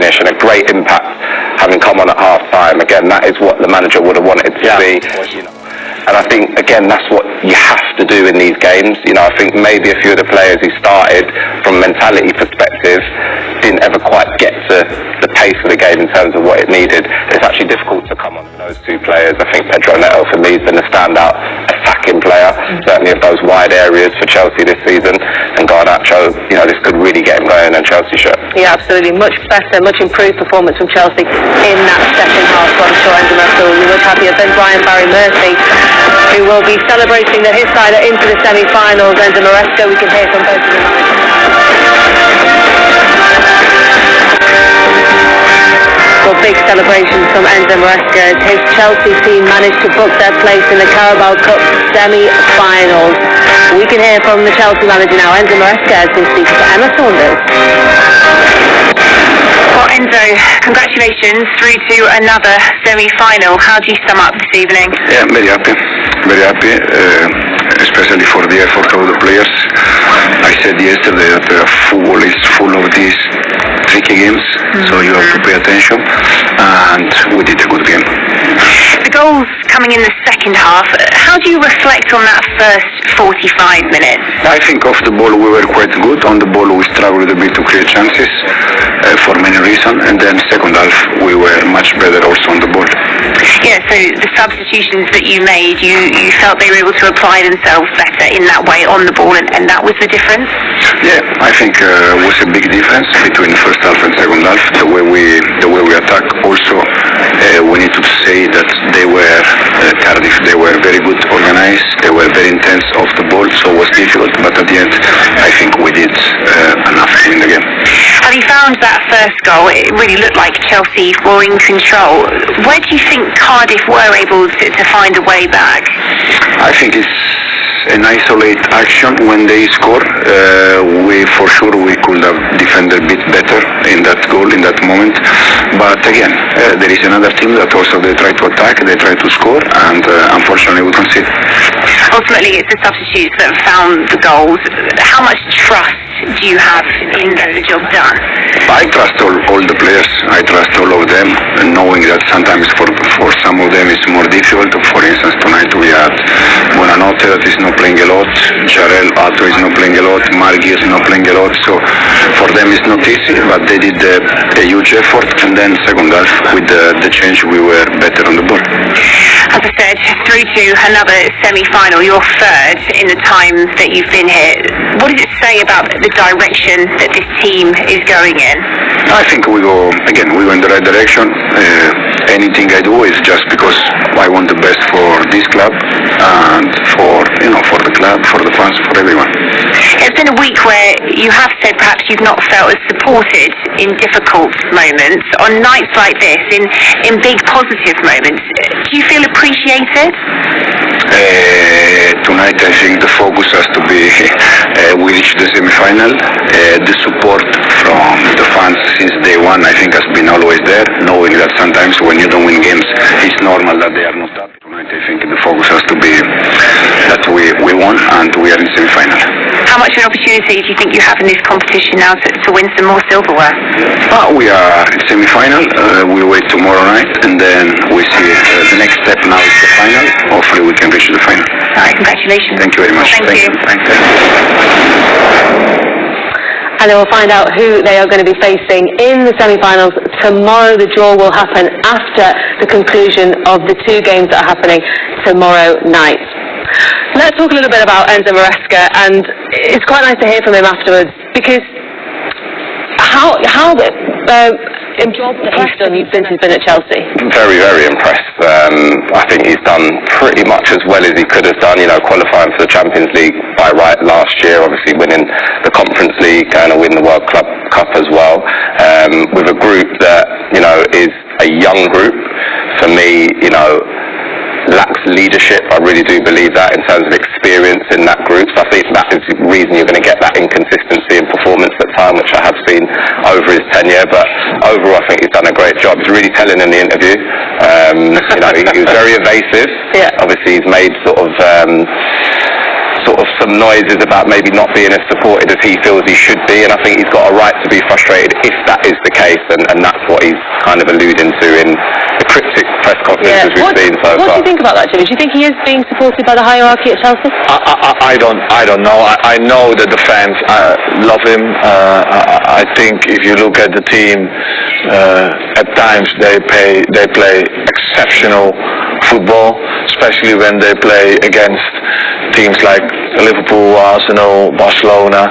finish and a great impact having come on at half-time. Again, that is what the manager would have wanted to see. And I think, again, that's what you have to do in these games. I think maybe a few of the players who started from a mentality perspective didn't ever quite get to the pace of the game in terms of what it needed. It's actually difficult to come on those two players. I think Pedro Neto, for me, has been a standout attacking player, certainly of those wide areas for Chelsea this season. And Garnacho, this could really get him going in a Chelsea shirt. Yeah, absolutely. Much better, much improved performance from Chelsea in that second half. So I'm sure Enzo Maresca will be much happier than Brian Barry Murphy, who will be celebrating that his side are into the semi-finals. Enzo Maresca, we can hear from both of the managers. Well, big celebrations from Enzo Maresca as his Chelsea team managed to book their place in the Carabao Cup semi-finals. We can hear from the Chelsea manager now. Enzo Maresca has been speaking to Emma Saunders. Well, Enzo, congratulations through to another semi-final. How do you sum up this evening? Yeah, very happy, especially for the effort of the players. I said yesterday that football is full of these tricky games, so you have to pay attention, and we did a good game. The goals coming in the second half, how do you reflect on that first 45 minutes? I think off the ball we were quite good. On the ball we struggled a bit to create chances for many reasons, and then second half we were much better also on the ball. Yeah, so the substitutions that you made, you felt they were able to apply themselves better in that way on the ball, and that was the difference? Yeah, I think it was a big difference between first half and second half. The way we attack. Also, we need to say that they were Cardiff. They were very good organized. They were very intense off the ball, so it was difficult. But at the end, I think we did enough to win the game. Have you found that first goal? It really looked like Chelsea were in control. Where do you think Cardiff were able to find a way back? I think it's an isolated action when they score. We could have defended a bit better in that goal, in that moment. But again, there is another team that also they try to attack, they try to score, and unfortunately we concede. Ultimately, it's the substitutes that found the goals. How much trust do you have in the job done? I trust all the players. I trust all of them, knowing that sometimes for some of them it's more difficult. For instance, tonight we had Buonanotte that is not playing a lot, Jarell Atto is not playing a lot, Margi is not playing a lot, so for them it's not easy, but they did a huge effort, and then second half with the change we were better on the ball. As I said, through to another semi-final, your third in the time that you've been here. What does it say about the direction that this team is going in? I think we go in the right direction. Anything I do is just because I want the best for this club and for the club, for the fans, for everyone. It's been a week where you have said perhaps you've not felt as supported in difficult moments. On nights like this, in big positive moments, do you feel appreciated? Tonight I think the focus has to be we reached the semi-final. The support from the fans since day one I think has been always there, knowing that sometimes when you don't win games it's normal that they are not happy. Tonight I think the focus has to be that we won and we are in semi-final. How much of an opportunity do you think you have in this competition now to win some more silverware? We are in semi-final. We wait tomorrow night and then we see the next step now is the final. Hopefully we can reach the final. All right, congratulations. Thank you very much. Thank you. Thank you. And then we'll find out who they are going to be facing in the semi-finals tomorrow. The draw will happen after the conclusion of the two games that are happening tomorrow night. Let's talk a little bit about Enzo Maresca, and it's quite nice to hear from him afterwards, because how job that he's done since he's been at Chelsea. Very, very impressed. I think he's done pretty much as well as he could have done, qualifying for the Champions League by right last year, obviously winning the Conference League, going to win the World Club Cup as well, with a group that, is a young group. For me, lacks leadership. I really do believe that in terms of experience in that group. So I think that is the reason you're going to get that inconsistency in performance at time, which I have seen over his tenure. But overall, I think he's done a great job. He's really telling in the interview. He was very evasive. Yeah. Obviously, he's made sort of some noises about maybe not being as supported as he feels he should be, and I think he's got a right to be frustrated if that is the case. case, and that's what he's kind of alluding to in the cryptic press conferences we've seen so what far. do you think about that, Jimmy? Do you think he is being supported by the hierarchy at Chelsea? I don't know. I know that the fans love him. I think if you look at the team, at times they play exceptional football, especially when they play against teams like Liverpool, Arsenal, Barcelona.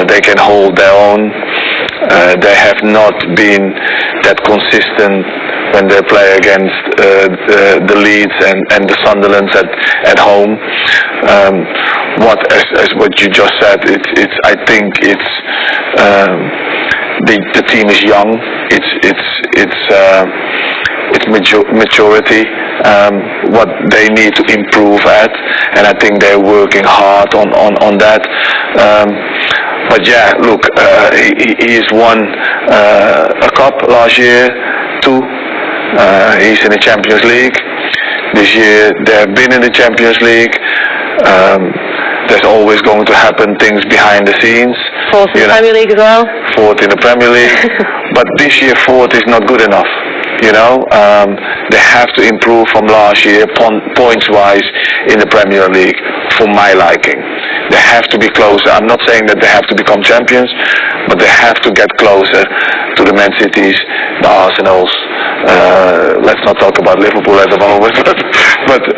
They can hold their own. They have not been that consistent when they play against the Leeds and the Sunderlands at home. As what you just said, I think it's the team is young. It's maturity, what they need to improve at, and I think they're working hard on that. But yeah, look, he's won a cup last year, 2. He's in the Champions League. This year they have been in the Champions League. There's always going to happen things behind the scenes. 4th in the Premier League as well. 4th in the Premier League. But this year 4th is not good enough. They have to improve from last year points-wise in the Premier League, for my liking. They have to be closer. I'm not saying that they have to become champions, but they have to get closer to the Man Cities, the Arsenals. Let's not talk about Liverpool at the moment,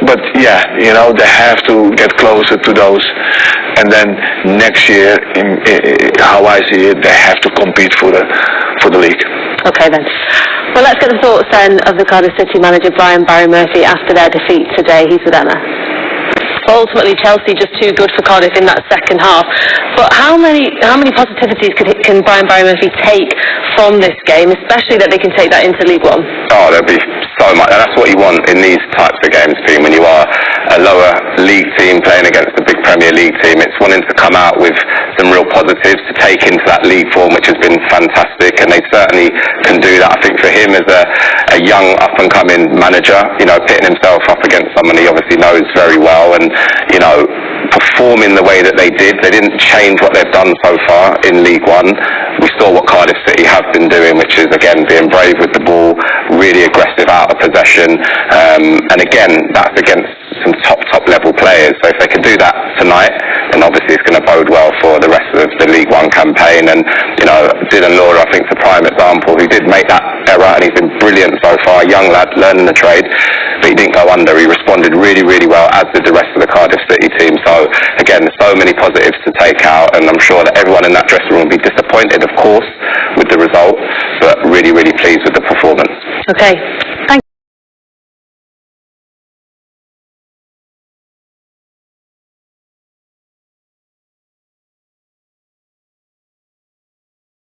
but yeah, they have to get closer to those. And then next year, how I see it, they have to compete for the league. Okay then. Well, let's get the thoughts then of the Cardiff City manager Brian Barry Murphy after their defeat today. He's with Emma. Ultimately, Chelsea just too good for Cardiff in that second half. But how many positivities can Brian Barry Murphy take from this game, especially that they can take that into League One? Oh, there'll be so much, and that's what you want in these types of games, team. When you are a lower league team playing against a big Premier League team, it's wanting to come out with some real positives to take into that league form, which has been fantastic, and they certainly can do that. I think for him as a young up-and-coming manager, pitting himself up against someone he obviously knows very well, and performing the way that they did. They didn't change what they've done so far in League One. We saw what Cardiff City have been doing, which is, again, being brave with the ball, really aggressive out of possession, and again, that's against some top level players. So if they can do that tonight, then obviously it's going to bode well for the rest of the League One campaign. And Dylan Laura, I think, is a prime example. He did make that error, and he's been brilliant so far. Young lad, learning the trade, but he didn't go under. He responded really, really well, as did the rest of the Cardiff City team. So again, so many positives to take out, and I'm sure that everyone in that dressing room will be disappointed, of course, with the result, but really, really pleased with the performance. Okay,